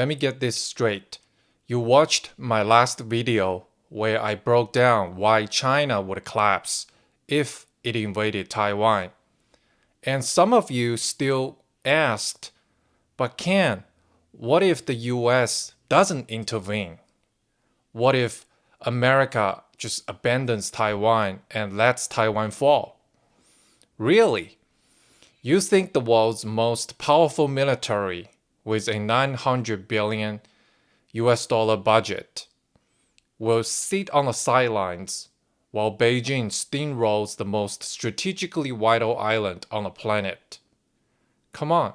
let me get this straight. You watched my last video where I broke down why China would collapse if it invaded Taiwan. And some of you still asked, but Ken, what if the US doesn't intervene? What if America just abandons Taiwan and lets Taiwan fall? Really? You think the world's most powerful military with a 900 billion US dollar budget will sit on the sidelines while Beijing steamrolls the most strategically vital island on the planet? Come on,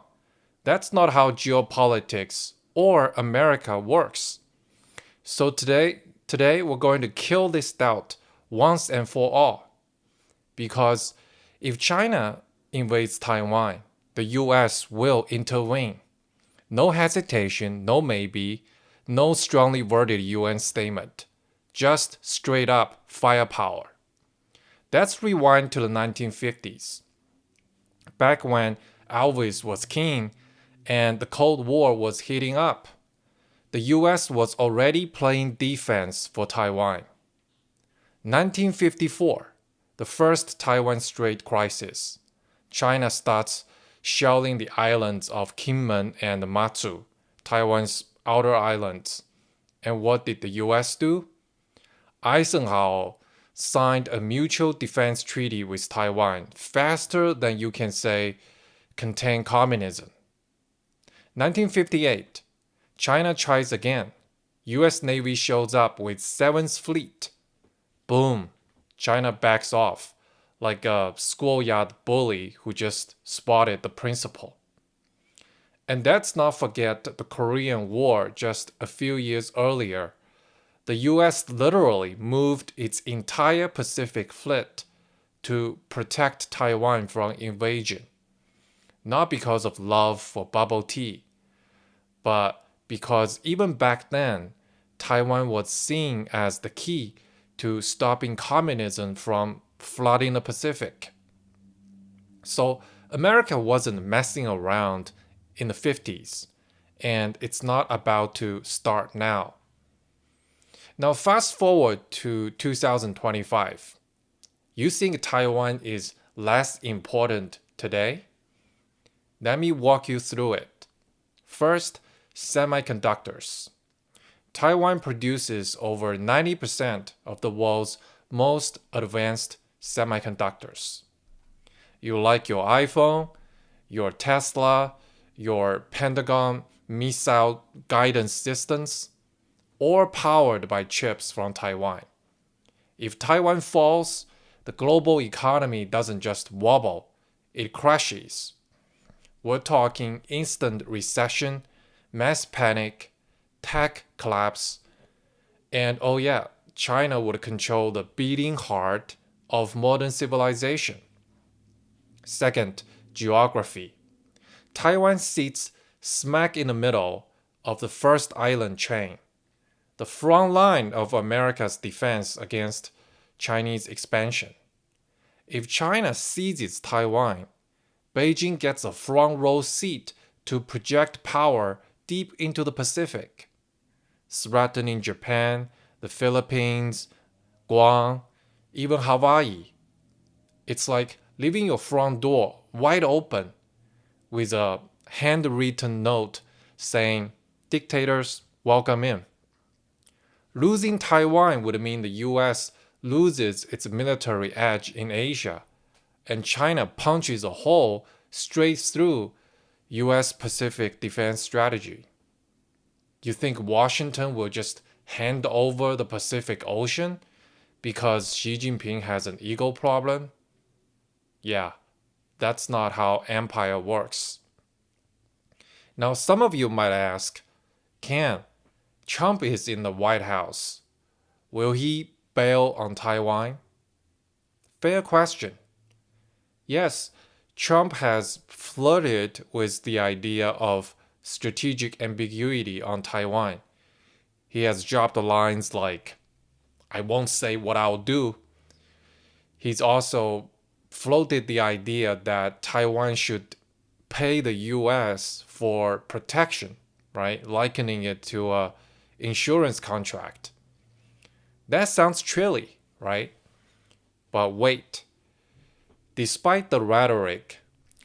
that's not how geopolitics or America works. So today we're going to kill this doubt once and for all. Because if China invades Taiwan, the US will intervene. No hesitation, no maybe, no strongly worded UN statement. Just straight up firepower. Let's rewind to the 1950s. Back when Elvis was king and the Cold War was heating up, the US was already playing defense for Taiwan. 1954, the first Taiwan Strait crisis. China starts shelling the islands of Kinmen and Matsu, Taiwan's outer islands. And what did the US do? Eisenhower signed a mutual defense treaty with Taiwan faster than you can say contain communism. 1958, China tries again. US Navy shows up with 7th Fleet. Boom, China backs off like a schoolyard bully who just spotted the principal. And let's not forget the Korean War just a few years earlier. The US literally moved its entire Pacific Fleet to protect Taiwan from invasion. Not because of love for bubble tea, but because even back then, Taiwan was seen as the key to stopping communism from flooding the Pacific. So America wasn't messing around in the 50s, and it's not about to start now. Now fast forward to 2025. You think Taiwan is less important today? Let me walk you through it. First, semiconductors. Taiwan produces over 90% of the world's most advanced semiconductors. You like your iPhone, your Tesla, your Pentagon missile guidance systems, or powered by chips from Taiwan. If Taiwan falls, the global economy doesn't just wobble, it crashes. We're talking instant recession, mass panic, tech collapse, and oh yeah, China would control the beating heart of modern civilization. Second, geography. Taiwan sits smack in the middle of the first island chain, the front line of America's defense against Chinese expansion. If China seizes Taiwan, Beijing gets a front row seat to project power deep into the Pacific, threatening Japan, the Philippines, Guam, even Hawaii. It's like leaving your front door wide open with a handwritten note saying, "Dictators, welcome in." Losing Taiwan would mean the US loses its military edge in Asia, and China punches a hole straight through US Pacific defense strategy. You think Washington will just hand over the Pacific Ocean because Xi Jinping has an ego problem? Yeah, that's not how empire works. Now, some of you might ask, Ken, Trump is in the White House. Will he bail on Taiwan? Fair question. Yes, Trump has flirted with the idea of strategic ambiguity on Taiwan. He has dropped lines like, "I won't say what I'll do." He's also floated the idea that Taiwan should pay the US for protection, right? Likening it to a insurance contract. That sounds trilly, right? But wait. Despite the rhetoric,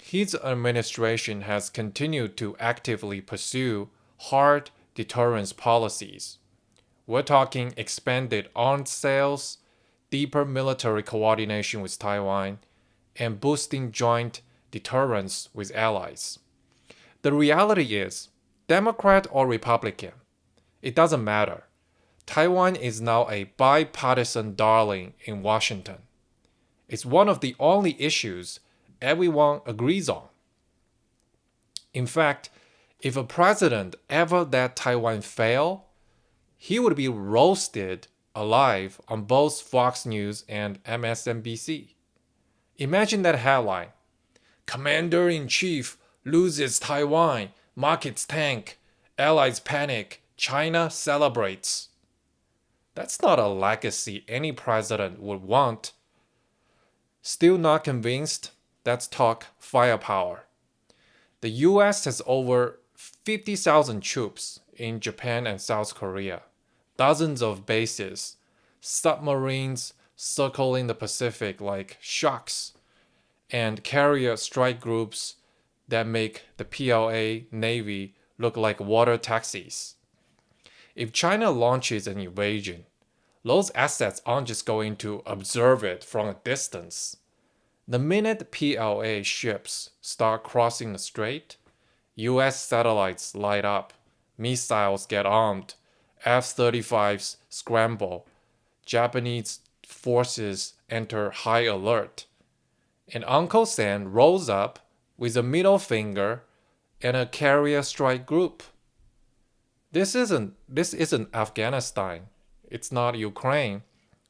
his administration has continued to actively pursue hard deterrence policies. We're talking expanded arms sales, deeper military coordination with Taiwan, and boosting joint deterrence with allies. The reality is, Democrat or Republican, it doesn't matter. Taiwan is now a bipartisan darling in Washington. It's one of the only issues everyone agrees on. In fact, if a president ever let Taiwan fail, he would be roasted alive on both Fox News and MSNBC. Imagine that headline: Commander-in-Chief loses Taiwan, markets tank, allies panic, China celebrates. That's not a legacy any president would want. Still not convinced? Let's talk firepower. The US has over 50,000 troops in Japan and South Korea, dozens of bases, submarines circling the Pacific like sharks, and carrier strike groups that make the PLA Navy look like water taxis. If China launches an invasion, those assets aren't just going to observe it from a distance. The minute PLA ships start crossing the strait, US satellites light up, missiles get armed, F-35s scramble, Japanese forces enter high alert, and Uncle Sam rolls up with a middle finger and a carrier strike group. This isn't Afghanistan. It's not Ukraine.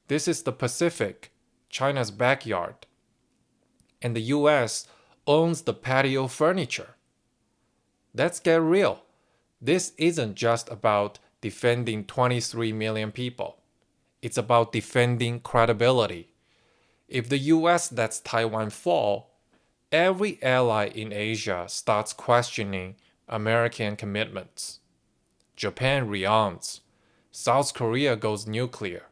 This is the Pacific, China's backyard. And the US owns the patio furniture. Let's get real. This isn't just about defending 23 million people. It's about defending credibility. If the US lets Taiwan fall, every ally in Asia starts questioning American commitments. Japan rearms. South Korea goes nuclear.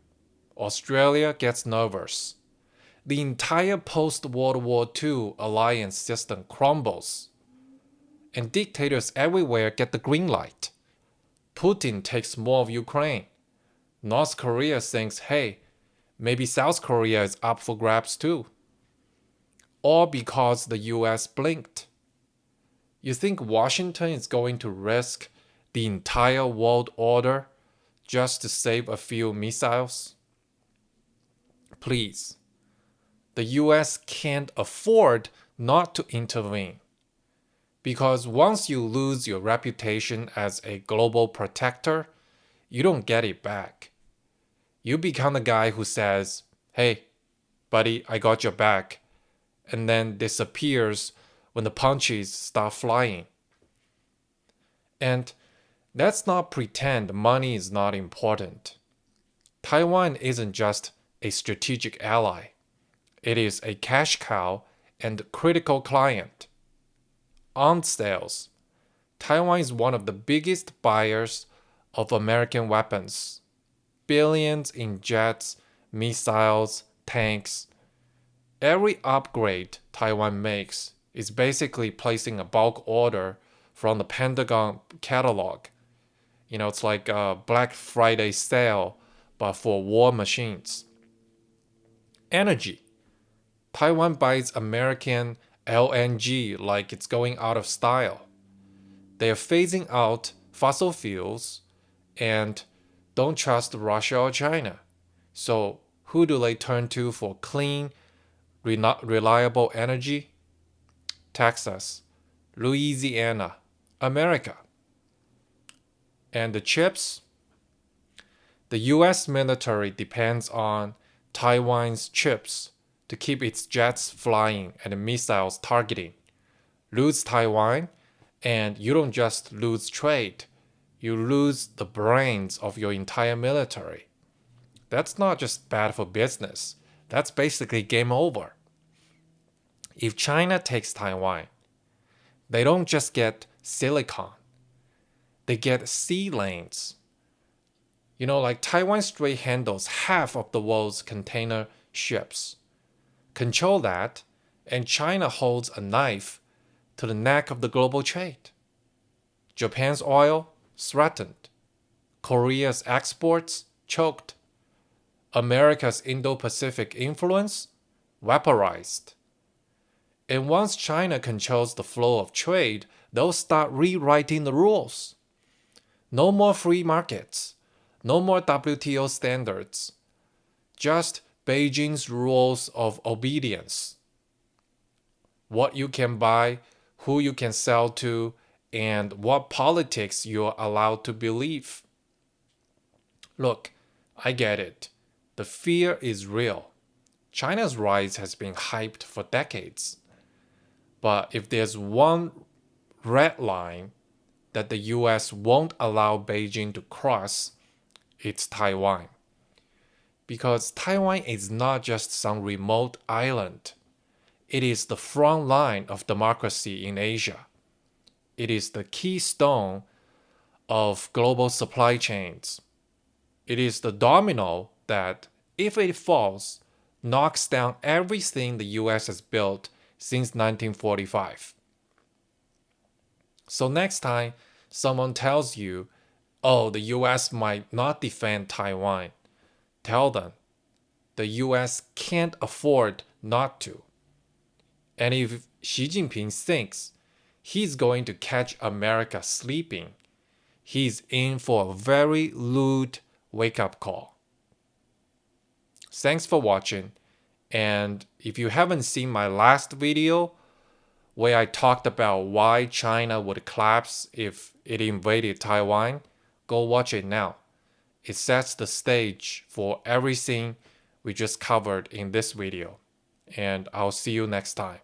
Australia gets nervous. The entire post-World War II alliance system crumbles. And dictators everywhere get the green light. Putin takes more of Ukraine. North Korea thinks, hey, maybe South Korea is up for grabs too. All because the US blinked. You think Washington is going to risk the entire world order just to save a few missiles? Please. The US can't afford not to intervene. Because once you lose your reputation as a global protector, you don't get it back. You become the guy who says, hey, buddy, I got your back, and then disappears when the punches start flying. And let's not pretend money is not important. Taiwan isn't just a strategic ally. It is a cash cow and critical client. Arms sales. Taiwan is one of the biggest buyers of American weapons. Billions in jets, missiles, tanks. Every upgrade Taiwan makes is basically placing a bulk order from the Pentagon catalog. It's like a Black Friday sale, but for war machines. Energy. Taiwan buys American LNG like it's going out of style. They are phasing out fossil fuels and don't trust Russia or China. So who do they turn to for clean, reliable energy? Texas, Louisiana, America. And the chips? The US military depends on Taiwan's chips to keep its jets flying and missiles targeting. Lose Taiwan, and you don't just lose trade, you lose the brains of your entire military. That's not just bad for business, that's basically game over. If China takes Taiwan, they don't just get silicon, they get sea lanes. Like Taiwan Strait handles half of the world's container ships. Control that, and China holds a knife to the neck of the global trade. Japan's oil threatened. Korea's exports choked. America's Indo-Pacific influence vaporized. And once China controls the flow of trade, they'll start rewriting the rules. No more free markets. No more WTO standards. Just Beijing's rules of obedience. What you can buy, who you can sell to, and what politics you're allowed to believe. Look, I get it. The fear is real. China's rise has been hyped for decades. But if there's one red line that the US won't allow Beijing to cross, it's Taiwan. Because Taiwan is not just some remote island. It is the front line of democracy in Asia. It is the keystone of global supply chains. It is the domino that, if it falls, knocks down everything the US has built since 1945. So next time someone tells you, oh, the US might not defend Taiwan, tell them the US can't afford not to. And if Xi Jinping thinks he's going to catch America sleeping, he's in for a very lewd wake-up call. Thanks for watching. And if you haven't seen my last video where I talked about why China would collapse if it invaded Taiwan, go watch it now. It sets the stage for everything we just covered in this video. And I'll see you next time.